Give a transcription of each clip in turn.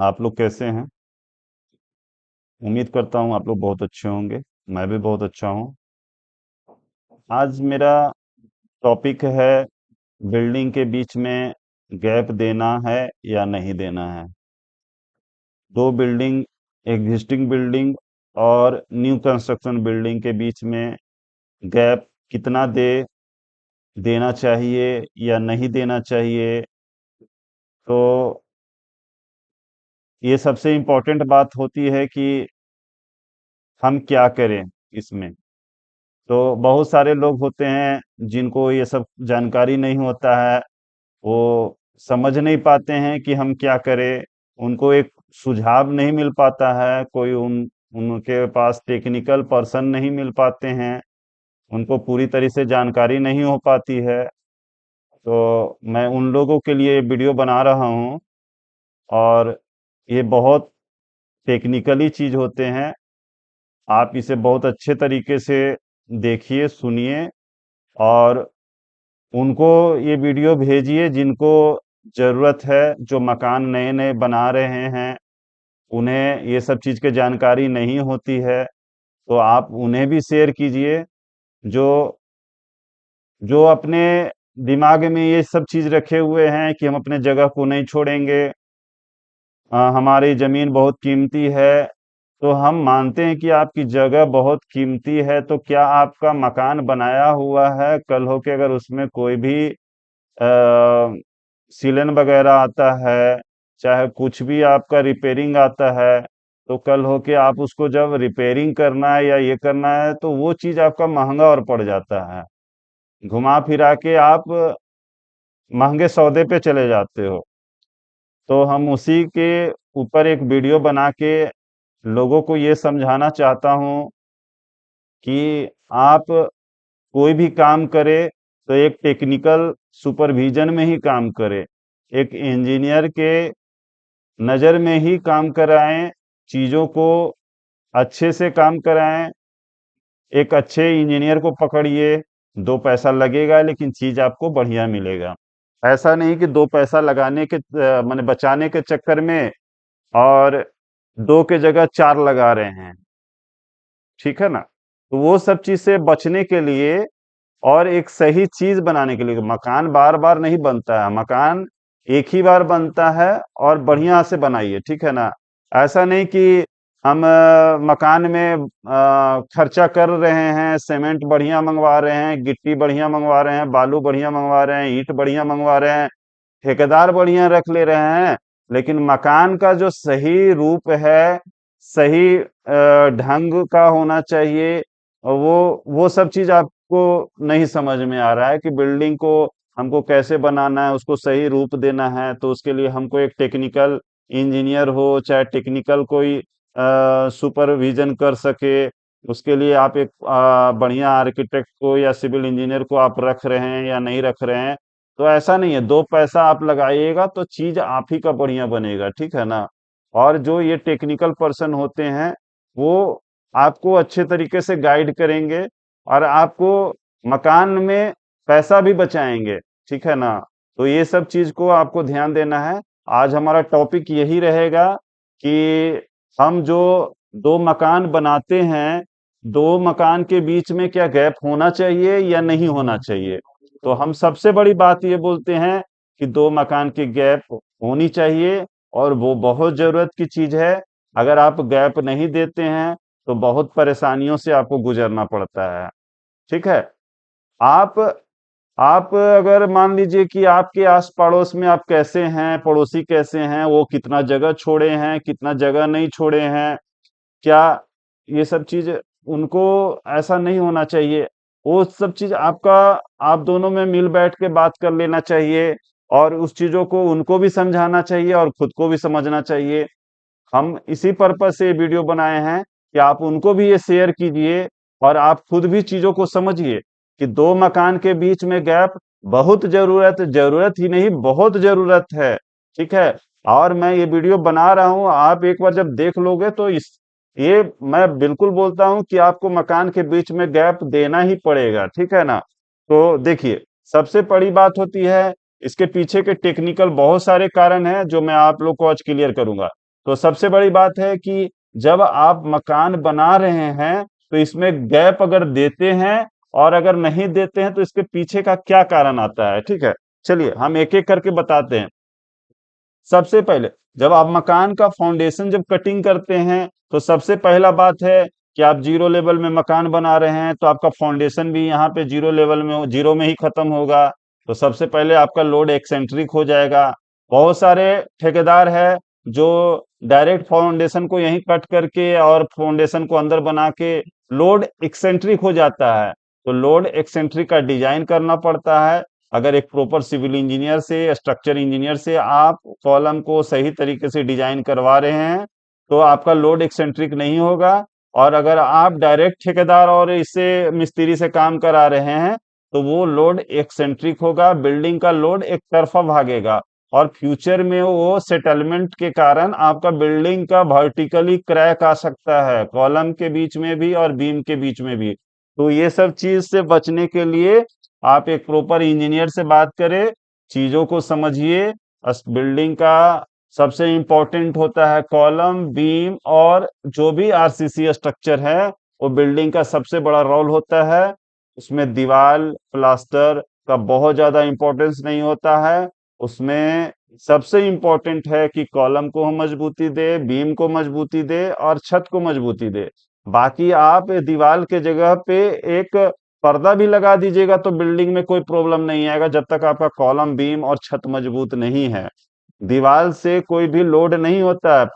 आप लोग कैसे हैं? उम्मीद करता हूँ आप लोग बहुत अच्छे होंगे। मैं भी बहुत अच्छा हूँ। आज मेरा टॉपिक है, बिल्डिंग के बीच में गैप देना है या नहीं देना है। दो बिल्डिंग, एग्जिस्टिंग बिल्डिंग और न्यू कंस्ट्रक्शन बिल्डिंग के बीच में गैप कितना देना चाहिए या नहीं देना चाहिए। तो ये सबसे इम्पोर्टेंट बात होती है कि हम क्या करें इसमें। तो बहुत सारे लोग होते हैं जिनको ये सब जानकारी नहीं होता है। वो समझ नहीं पाते हैं कि हम क्या करें। उनको एक सुझाव नहीं मिल पाता है, कोई उनके पास टेक्निकल पर्सन नहीं मिल पाते हैं। उनको पूरी तरह से जानकारी नहीं हो पाती है। तो मैं उन लोगों के लिए ये वीडियो बना रहा हूँ। और ये बहुत टेक्निकली चीज होते हैं। आप इसे बहुत अच्छे तरीके से देखिए, सुनिए और उनको ये वीडियो भेजिए जिनको जरूरत है, जो मकान नए नए बना रहे हैं। उन्हें ये सब चीज की जानकारी नहीं होती है, तो आप उन्हें भी शेयर कीजिए। जो जो अपने दिमाग में ये सब चीज रखे हुए हैं कि हम अपने जगह को नहीं छोड़ेंगे, हमारी जमीन बहुत कीमती है। तो हम मानते हैं कि आपकी जगह बहुत कीमती है, तो क्या आपका मकान बनाया हुआ है, कल हो के अगर उसमें कोई भी सीलन वगैरह आता है, चाहे कुछ भी आपका रिपेयरिंग आता है, तो कल हो के आप उसको जब रिपेयरिंग करना है या ये करना है तो वो चीज आपका महंगा और पड़ जाता है। घुमा फिरा के आप महंगे सौदे पे चले जाते हो। तो हम उसी के ऊपर एक वीडियो बना के लोगों को ये समझाना चाहता हूँ कि आप कोई भी काम करे तो एक टेक्निकल सुपरविजन में ही काम करे। एक इंजीनियर के नज़र में ही काम कराएं, चीज़ों को अच्छे से काम कराएं। एक अच्छे इंजीनियर को पकड़िए, दो पैसा लगेगा लेकिन चीज़ आपको बढ़िया मिलेगा। ऐसा नहीं कि दो पैसा लगाने के माने बचाने के चक्कर में और दो के जगह चार लगा रहे हैं। ठीक है ना? तो वो सब चीज से बचने के लिए और एक सही चीज बनाने के लिए, मकान बार बार नहीं बनता है, मकान एक ही बार बनता है। और बढ़िया से बनाइए, ठीक है ना? ऐसा नहीं कि हम मकान में खर्चा कर रहे हैं, सीमेंट बढ़िया मंगवा रहे हैं, गिट्टी बढ़िया मंगवा रहे हैं, बालू बढ़िया मंगवा रहे हैं, ईंट बढ़िया मंगवा रहे हैं, ठेकेदार बढ़िया रख ले रहे हैं, लेकिन मकान का जो सही रूप है, सही ढंग का होना चाहिए, और वो सब चीज आपको नहीं समझ में आ रहा है कि बिल्डिंग को हमको कैसे बनाना है, उसको सही रूप देना है। तो उसके लिए हमको एक टेक्निकल इंजीनियर हो, चाहे टेक्निकल कोई सुपरविजन कर सके, उसके लिए आप एक बढ़िया आर्किटेक्ट को या सिविल इंजीनियर को आप रख रहे हैं या नहीं रख रहे हैं। तो ऐसा नहीं है, दो पैसा आप लगाइएगा तो चीज आप ही का बढ़िया बनेगा, ठीक है ना? और जो ये टेक्निकल पर्सन होते हैं, वो आपको अच्छे तरीके से गाइड करेंगे और आपको मकान में पैसा भी बचाएंगे, ठीक है ना? तो ये सब चीज को आपको ध्यान देना है। आज हमारा टॉपिक यही रहेगा कि हम जो दो मकान बनाते हैं, दो मकान के बीच में क्या गैप होना चाहिए या नहीं होना चाहिए। तो हम सबसे बड़ी बात ये बोलते हैं कि दो मकान की गैप होनी चाहिए, और वो बहुत जरूरत की चीज है। अगर आप गैप नहीं देते हैं तो बहुत परेशानियों से आपको गुजरना पड़ता है। ठीक है? आप आप अगर मान लीजिए कि आपके आस पड़ोस में आप कैसे हैं, पड़ोसी कैसे हैं, वो कितना जगह छोड़े हैं, कितना जगह नहीं छोड़े हैं, क्या ये सब चीज उनको ऐसा नहीं होना चाहिए। वो सब चीज आपका, आप दोनों में मिल बैठ के बात कर लेना चाहिए, और उस चीजों को उनको भी समझाना चाहिए और खुद को भी समझना चाहिए। हम इसी पर्पज से ये वीडियो बनाए हैं कि आप उनको भी ये शेयर कीजिए और आप खुद भी चीजों को समझिए कि दो मकान के बीच में गैप बहुत जरूरत, जरूरत ही नहीं बहुत जरूरत है। ठीक है? और मैं ये वीडियो बना रहा हूं, आप एक बार जब देख लोगे तो इस ये मैं बिल्कुल बोलता हूं कि आपको मकान के बीच में गैप देना ही पड़ेगा, ठीक है ना? तो देखिए, सबसे बड़ी बात होती है, इसके पीछे के टेक्निकल बहुत सारे कारण हैं जो मैं आप लोग को आज क्लियर करूंगा। तो सबसे बड़ी बात है कि जब आप मकान बना रहे हैं तो इसमें गैप अगर देते हैं और अगर नहीं देते हैं तो इसके पीछे का क्या कारण आता है, ठीक है। चलिए हम एक एक करके बताते हैं। सबसे पहले जब आप मकान का फाउंडेशन जब कटिंग करते हैं तो सबसे पहला बात है कि आप जीरो लेवल में मकान बना रहे हैं तो आपका फाउंडेशन भी यहाँ पे जीरो लेवल में जीरो में ही खत्म होगा। तो सबसे पहले आपका लोड एक्सेंट्रिक हो जाएगा। बहुत सारे ठेकेदार है जो डायरेक्ट फाउंडेशन को यहीं कट करके और फाउंडेशन को अंदर बना के लोड एक्सेंट्रिक हो जाता है। तो लोड एक्सेंट्रिक का डिजाइन करना पड़ता है। अगर एक प्रॉपर सिविल इंजीनियर से स्ट्रक्चर इंजीनियर से आप कॉलम को सही तरीके से डिजाइन करवा रहे हैं तो आपका लोड एक्सेंट्रिक नहीं होगा। और अगर आप डायरेक्ट ठेकेदार और इससे मिस्त्री से काम करा रहे हैं तो वो लोड एक्सेंट्रिक होगा, बिल्डिंग का लोड एक तरफा भागेगा। और फ्यूचर में वो सेटलमेंट के कारण आपका बिल्डिंग का वर्टिकली क्रैक आ सकता है, कॉलम के बीच में भी और बीम के बीच में भी। तो ये सब चीज से बचने के लिए आप एक प्रॉपर इंजीनियर से बात करें, चीजों को समझिए। बिल्डिंग का सबसे इम्पोर्टेंट होता है कॉलम, बीम और जो भी आरसीसी स्ट्रक्चर है, वो बिल्डिंग का सबसे बड़ा रोल होता है। उसमें दीवार प्लास्टर का बहुत ज्यादा इम्पोर्टेंस नहीं होता है। उसमें सबसे इम्पोर्टेंट है कि कॉलम को हम मजबूती दे, बीम को मजबूती दे और छत को मजबूती दे। बाकी आप दीवार के जगह पे एक पर्दा भी लगा दीजिएगा तो बिल्डिंग में कोई प्रॉब्लम नहीं आएगा जब तक आपका कॉलम, बीम और छत मजबूत नहीं है। दीवार से कोई भी लोड नहीं होता है।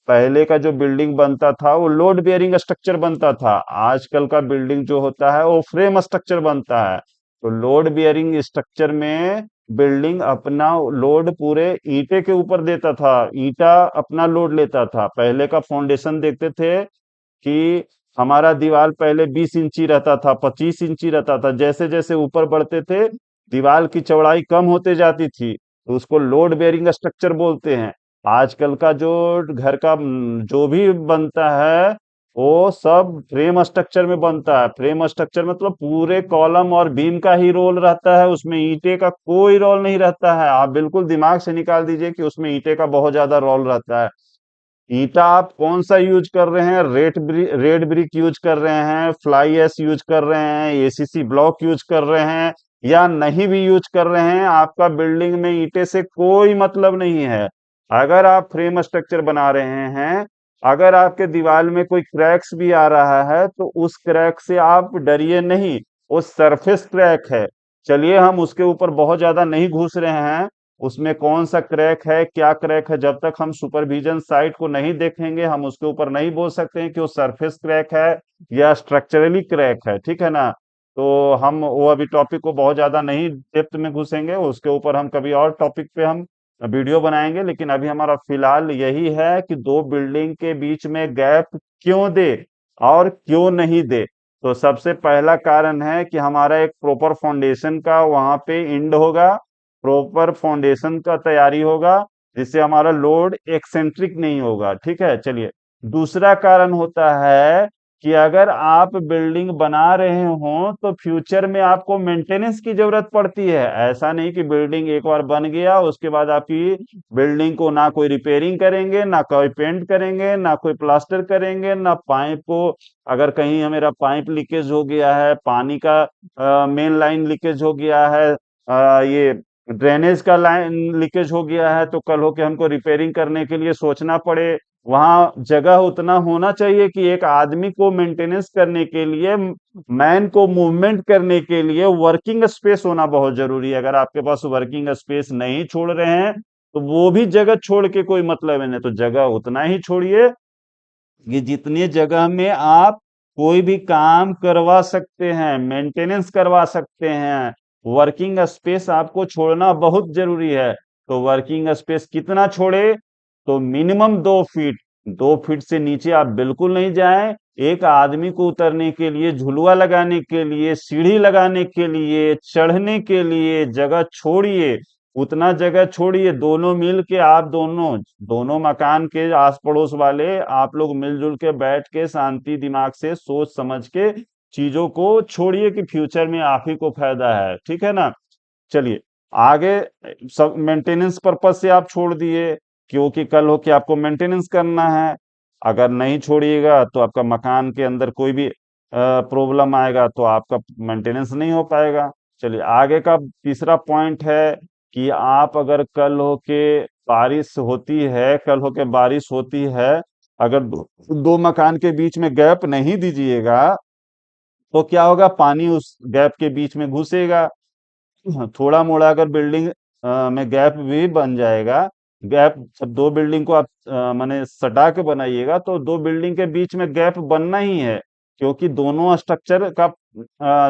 पहले का जो बिल्डिंग बनता था वो लोड बेयरिंग स्ट्रक्चर बनता था। आजकल का बिल्डिंग जो होता है वो फ्रेम स्ट्रक्चर बनता है। तो लोड बेयरिंग स्ट्रक्चर में बिल्डिंग अपना लोड पूरे ईंटे के ऊपर देता था, ईंटा अपना लोड लेता था। पहले का फाउंडेशन देखते थे कि हमारा दीवार पहले 20 इंची रहता था, 25 इंची रहता था। जैसे जैसे ऊपर बढ़ते थे दीवार की चौड़ाई कम होते जाती थी, तो उसको लोड बेयरिंग स्ट्रक्चर बोलते हैं। आजकल का जो घर का जो भी बनता है वो सब फ्रेम स्ट्रक्चर में बनता है। फ्रेम स्ट्रक्चर मतलब पूरे कॉलम और बीम का ही रोल रहता है, उसमें ईंटे का कोई रोल नहीं रहता है। आप बिल्कुल दिमाग से निकाल दीजिए कि उसमें ईंटे का बहुत ज्यादा रोल रहता है। ईटा आप कौन सा यूज कर रहे हैं, रेड ब्रिक यूज कर रहे हैं, फ्लाई एश यूज कर रहे हैं, एसीसी ब्लॉक यूज कर रहे हैं या नहीं भी यूज कर रहे हैं, आपका बिल्डिंग में ईंटे से कोई मतलब नहीं है। अगर आप फ्रेम स्ट्रक्चर बना रहे हैं, अगर आपके दीवार में कोई क्रैक्स भी आ रहा है तो उस क्रैक से आप डरिए नहीं, वो सरफेस क्रैक है। चलिए हम उसके ऊपर बहुत ज्यादा नहीं घुस रहे हैं, उसमें कौन सा क्रैक है, क्या क्रैक है, जब तक हम सुपरविजन साइट को नहीं देखेंगे हम उसके ऊपर नहीं बोल सकते हैं कि वो सरफेस क्रैक है या स्ट्रक्चरली क्रैक है, ठीक है ना। तो हम वो अभी टॉपिक को बहुत ज्यादा नहीं डेप्थ में घुसेंगे, उसके ऊपर हम कभी और टॉपिक पे हम वीडियो बनाएंगे। लेकिन अभी हमारा फिलहाल यही है कि दो बिल्डिंग के बीच में गैप क्यों दे और क्यों नहीं दे। तो सबसे पहला कारण है कि हमारा एक प्रॉपर फाउंडेशन का वहां पे इंड होगा, प्रॉपर फाउंडेशन का तैयारी होगा, जिससे हमारा लोड एक्सेंट्रिक नहीं होगा, ठीक है। चलिए दूसरा कारण होता है कि अगर आप बिल्डिंग बना रहे हो तो फ्यूचर में आपको मेंटेनेंस की जरूरत पड़ती है। ऐसा नहीं कि बिल्डिंग एक बार बन गया उसके बाद आपकी बिल्डिंग को ना कोई रिपेयरिंग करेंगे, ना कोई पेंट करेंगे, ना कोई प्लास्टर करेंगे, ना पाइप को अगर कहीं मेरा पाइप लीकेज हो गया है, पानी का मेन लाइन लीकेज हो गया है, ये ड्रेनेज का लाइन लीकेज हो गया है, तो कल हो के हमको रिपेयरिंग करने के लिए सोचना पड़े। वहां जगह उतना होना चाहिए कि एक आदमी को मेंटेनेंस करने के लिए, मैन को मूवमेंट करने के लिए वर्किंग स्पेस होना बहुत जरूरी है। अगर आपके पास वर्किंग स्पेस नहीं छोड़ रहे हैं तो वो भी जगह छोड़ के कोई मतलब है नहीं। तो जगह उतना ही छोड़िए कि जितनी जगह में आप कोई भी काम करवा सकते हैं, मेंटेनेंस करवा सकते हैं। वर्किंग स्पेस आपको छोड़ना बहुत जरूरी है। तो वर्किंग स्पेस कितना छोड़े, तो मिनिमम 2 फीट, 2 फीट से नीचे आप बिल्कुल नहीं जाएं। एक आदमी को उतरने के लिए, झुलुआ लगाने के लिए, सीढ़ी लगाने के लिए, चढ़ने के लिए जगह छोड़िए, उतना जगह छोड़िए। दोनों मिल के आप दोनों दोनों मकान के आस पड़ोस वाले आप लोग मिलजुल के बैठ के शांति दिमाग से सोच समझ के चीजों को छोड़िए कि फ्यूचर में आप ही को फायदा है, ठीक है ना। चलिए आगे, सब मेंटेनेंस पर्पज से आप छोड़ दिए, क्योंकि कल हो के आपको मेंटेनेंस करना है। अगर नहीं छोड़िएगा तो आपका मकान के अंदर कोई भी प्रॉब्लम आएगा तो आपका मेंटेनेंस नहीं हो पाएगा। चलिए आगे का तीसरा पॉइंट है कि आप अगर कल हो के बारिश होती है, कल हो के बारिश होती है, अगर दो मकान के बीच में गैप नहीं दीजिएगा तो क्या होगा, पानी उस गैप के बीच में घुसेगा। थोड़ा मोड़ा अगर बिल्डिंग में गैप भी बन जाएगा, गैप जब दो बिल्डिंग को आप माने सटा के बनाइएगा तो दो बिल्डिंग के बीच में गैप बनना ही है, क्योंकि दोनों स्ट्रक्चर का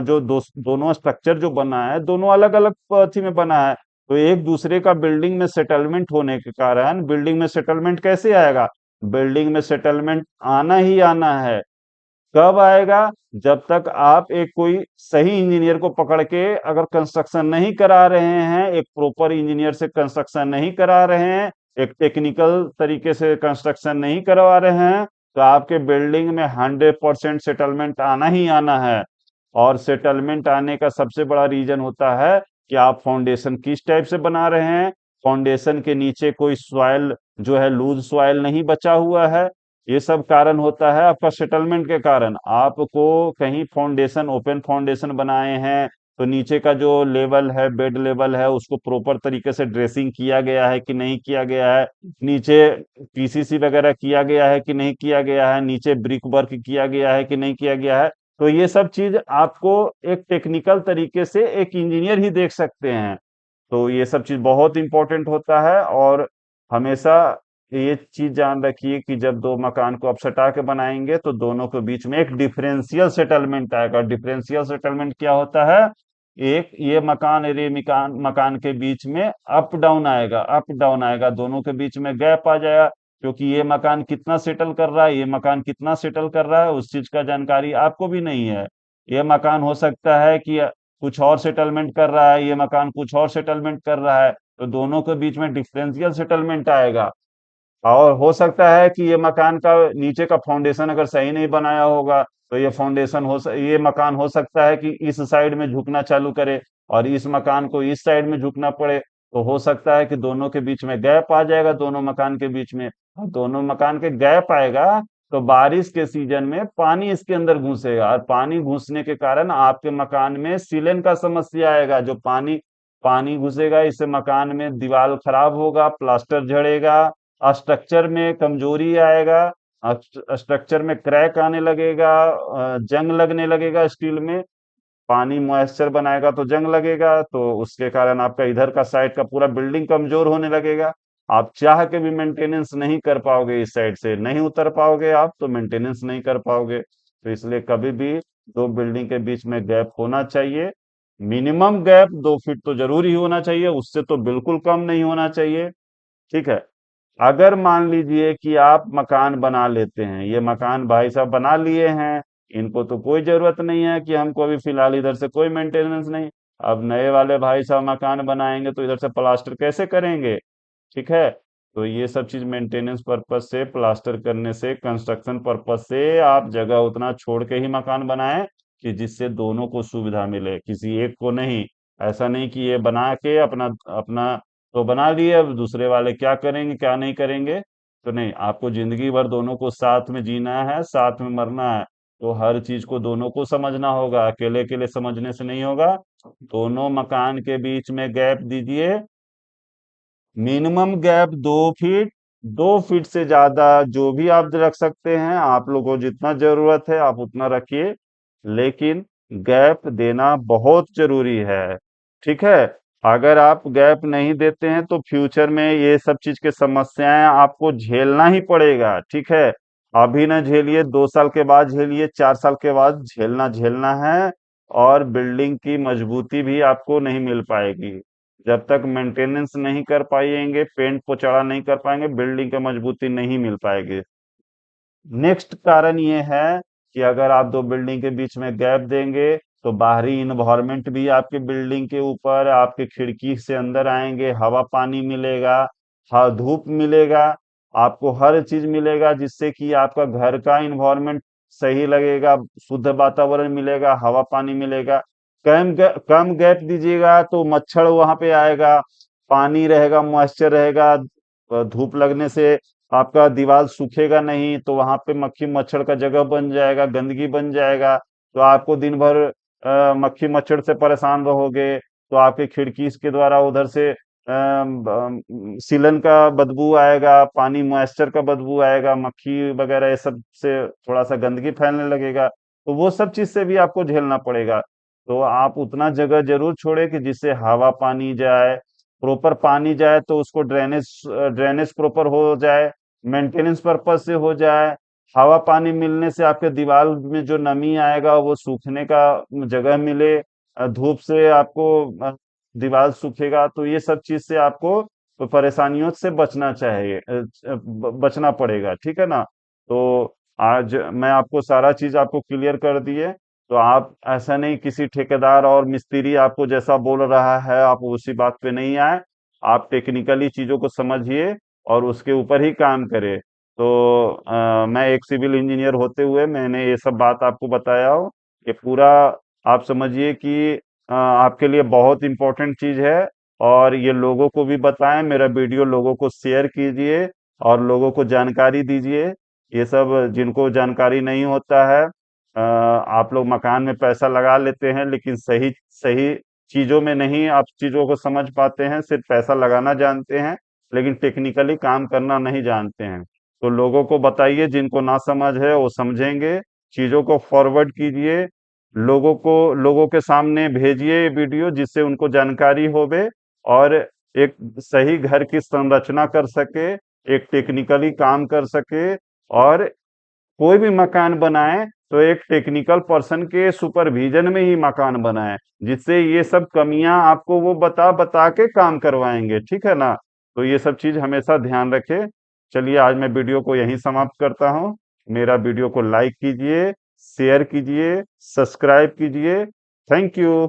दोनों स्ट्रक्चर जो बना है दोनों अलग अलग अथी में बना है। तो एक दूसरे का बिल्डिंग में सेटलमेंट होने के कारण, बिल्डिंग में सेटलमेंट कैसे आएगा, बिल्डिंग में सेटलमेंट आना ही आना है। कब आएगा, जब तक आप एक कोई सही इंजीनियर को पकड़ के अगर कंस्ट्रक्शन नहीं करा रहे हैं, एक प्रॉपर इंजीनियर से कंस्ट्रक्शन नहीं करा रहे हैं, एक टेक्निकल तरीके से कंस्ट्रक्शन नहीं करवा रहे हैं, तो आपके बिल्डिंग में 100% सेटलमेंट आना ही आना है। और सेटलमेंट आने का सबसे बड़ा रीजन होता है कि आप फाउंडेशन किस टाइप से बना रहे हैं, फाउंडेशन के नीचे कोई सॉइल जो है लूज सॉइल नहीं बचा हुआ है। ये सब कारण होता है आपका सेटलमेंट के कारण। आपको कहीं फाउंडेशन ओपन फाउंडेशन बनाए हैं तो नीचे का जो लेवल है, बेड लेवल है, उसको प्रॉपर तरीके से ड्रेसिंग किया गया है कि नहीं किया गया है, नीचे पीसीसी वगैरह किया गया है कि नहीं किया गया है, नीचे ब्रिक वर्क किया गया है कि नहीं किया गया है। तो ये सब चीज आपको एक टेक्निकल तरीके से एक इंजीनियर ही देख सकते हैं। तो ये सब चीज बहुत इंपॉर्टेंट होता है। और हमेशा ये चीज जान रखिए कि जब दो मकान को आप सटा के बनाएंगे तो दोनों के बीच में एक डिफरेंशियल सेटलमेंट आएगा। डिफरेंशियल सेटलमेंट क्या होता है, एक ये मकान और ये मकान मकान के बीच में अप डाउन आएगा, अप डाउन आएगा, दोनों के बीच में गैप आ जाएगा, क्योंकि ये मकान कितना सेटल कर रहा है, ये मकान कितना सेटल कर रहा है, उस चीज का जानकारी आपको भी नहीं है। ये मकान हो सकता है कि कुछ और सेटलमेंट कर रहा है, ये मकान कुछ और सेटलमेंट कर रहा है, तो दोनों के बीच में डिफरेंशियल सेटलमेंट आएगा। और हो सकता है कि ये मकान का नीचे का फाउंडेशन अगर सही नहीं बनाया होगा तो ये मकान हो सकता है कि इस साइड में झुकना चालू करे और इस मकान को इस साइड में झुकना पड़े। तो हो सकता है कि दोनों के बीच में गैप आ जाएगा, दोनों मकान के बीच में। और दोनों मकान के गैप आएगा तो बारिश के सीजन में पानी इसके अंदर घुसेगा, और पानी घुसने के कारण आपके मकान में सीलन का समस्या आएगा। जो पानी पानी घुसेगा, इससे मकान में दीवार खराब होगा, प्लास्टर झड़ेगा, स्ट्रक्चर में कमजोरी आएगा, स्ट्रक्चर में क्रैक आने लगेगा, जंग लगने लगेगा स्टील में। पानी मॉइस्चर बनाएगा तो जंग लगेगा, तो उसके कारण आपका इधर का साइड का पूरा बिल्डिंग कमजोर होने लगेगा। आप चाह के भी मेंटेनेंस नहीं कर पाओगे, इस साइड से नहीं उतर पाओगे, आप तो मेंटेनेंस नहीं कर पाओगे। तो इसलिए कभी भी दो बिल्डिंग के बीच में गैप होना चाहिए। मिनिमम गैप 2 फीट तो जरूर ही होना चाहिए, उससे तो बिल्कुल कम नहीं होना चाहिए। ठीक है। अगर मान लीजिए कि आप मकान बना लेते हैं, ये मकान भाई साहब बना लिए हैं, इनको तो कोई जरूरत नहीं है कि हमको अभी फिलहाल इधर से कोई मेंटेनेंस नहीं। अब नए वाले भाई साहब मकान बनाएंगे तो इधर से प्लास्टर कैसे करेंगे। ठीक है। तो ये सब चीज मेंटेनेंस पर्पज से, प्लास्टर करने से, कंस्ट्रक्शन पर्पज से आप जगह उतना छोड़ के ही मकान बनाएं कि जिससे दोनों को सुविधा मिले, किसी एक को नहीं। ऐसा नहीं कि ये बना के अपना अपना तो बना लिए, अब दूसरे वाले क्या करेंगे क्या नहीं करेंगे। तो नहीं, आपको जिंदगी भर दोनों को साथ में जीना है, साथ में मरना है। तो हर चीज को दोनों को समझना होगा, अकेले अकेले समझने से नहीं होगा। दोनों मकान के बीच में गैप दीजिए, मिनिमम गैप 2 फीट। 2 फीट से ज्यादा जो भी आप रख सकते हैं, आप लोगों को जितना जरूरत है आप उतना रखिए, लेकिन गैप देना बहुत जरूरी है। ठीक है। अगर आप गैप नहीं देते हैं तो फ्यूचर में ये सब चीज के समस्याएं आपको झेलना ही पड़ेगा। ठीक है। अभी ना झेलिए, 2 साल के बाद झेलिए, 4 साल के बाद झेलना झेलना है। और बिल्डिंग की मजबूती भी आपको नहीं मिल पाएगी। जब तक मेंटेनेंस नहीं कर पाएंगे, पेंट पोचाड़ा नहीं कर पाएंगे, बिल्डिंग की मजबूती नहीं मिल पाएगी। नेक्स्ट कारण ये है कि अगर आप दो बिल्डिंग के बीच में गैप देंगे तो बाहरी इन्वायरमेंट भी आपके बिल्डिंग के ऊपर, आपके खिड़की से अंदर आएंगे, हवा पानी मिलेगा, धूप मिलेगा, आपको हर चीज मिलेगा जिससे कि आपका घर का इन्वायरमेंट सही लगेगा, शुद्ध वातावरण मिलेगा, हवा पानी मिलेगा। कम गैप दीजिएगा तो मच्छर वहां पे आएगा, पानी रहेगा, मॉइस्चर रहेगा, धूप लगने से आपका दीवार सूखेगा नहीं, तो वहां पे मक्खी मच्छर का जगह बन जाएगा, गंदगी बन जाएगा। तो आपको दिन भर मक्खी मच्छर से परेशान रहोगे। तो आपके खिड़की के द्वारा उधर से सीलन का बदबू आएगा, पानी मॉइस्चर का बदबू आएगा, मक्खी वगैरह ये सब से थोड़ा सा गंदगी फैलने लगेगा। तो वो सब चीज से भी आपको झेलना पड़ेगा। तो आप उतना जगह जरूर छोड़े कि जिससे हवा पानी जाए, प्रॉपर पानी जाए, तो उसको ड्रेनेज ड्रेनेज प्रॉपर हो जाए, मेंटेनेंस पर्पज से हो जाए। हवा पानी मिलने से आपके दीवार में जो नमी आएगा वो सूखने का जगह मिले। धूप से आपको दीवार सूखेगा, तो ये सब चीज से आपको परेशानियों से बचना चाहिए, बचना पड़ेगा, ठीक है ना। तो आज मैं आपको सारा चीज आपको क्लियर कर दिए। तो आप ऐसा नहीं किसी ठेकेदार और मिस्त्री आपको जैसा बोल रहा है आप उसी बात पे नहीं आए। आप टेक्निकली चीजों को समझिए और उसके ऊपर ही काम करें। तो मैं एक सिविल इंजीनियर होते हुए मैंने ये सब बात आपको बताया हो। ये पूरा आप समझिए कि आपके लिए बहुत इंपॉर्टेंट चीज है। और ये लोगों को भी बताएं, मेरा वीडियो लोगों को शेयर कीजिए और लोगों को जानकारी दीजिए। ये सब जिनको जानकारी नहीं होता है, आप लोग मकान में पैसा लगा लेते हैं लेकिन सही सही चीजों में नहीं आप चीजों को समझ पाते हैं, सिर्फ पैसा लगाना जानते हैं लेकिन टेक्निकली काम करना नहीं जानते हैं। तो लोगों को बताइए, जिनको ना समझ है वो समझेंगे। चीजों को फॉरवर्ड कीजिए, लोगों के सामने भेजिए ये वीडियो जिससे उनको जानकारी होवे और एक सही घर की संरचना कर सके, एक टेक्निकली काम कर सके। और कोई भी मकान बनाए तो एक टेक्निकल पर्सन के सुपरविजन में ही मकान बनाए, जिससे ये सब कमियां आपको वो बता बता के काम करवाएंगे, ठीक है ना। तो ये सब चीज हमेशा ध्यान रखें। चलिए आज मैं वीडियो को यहीं समाप्त करता हूँ। मेरा वीडियो को लाइक कीजिए, शेयर कीजिए, सब्सक्राइब कीजिए। Thank you.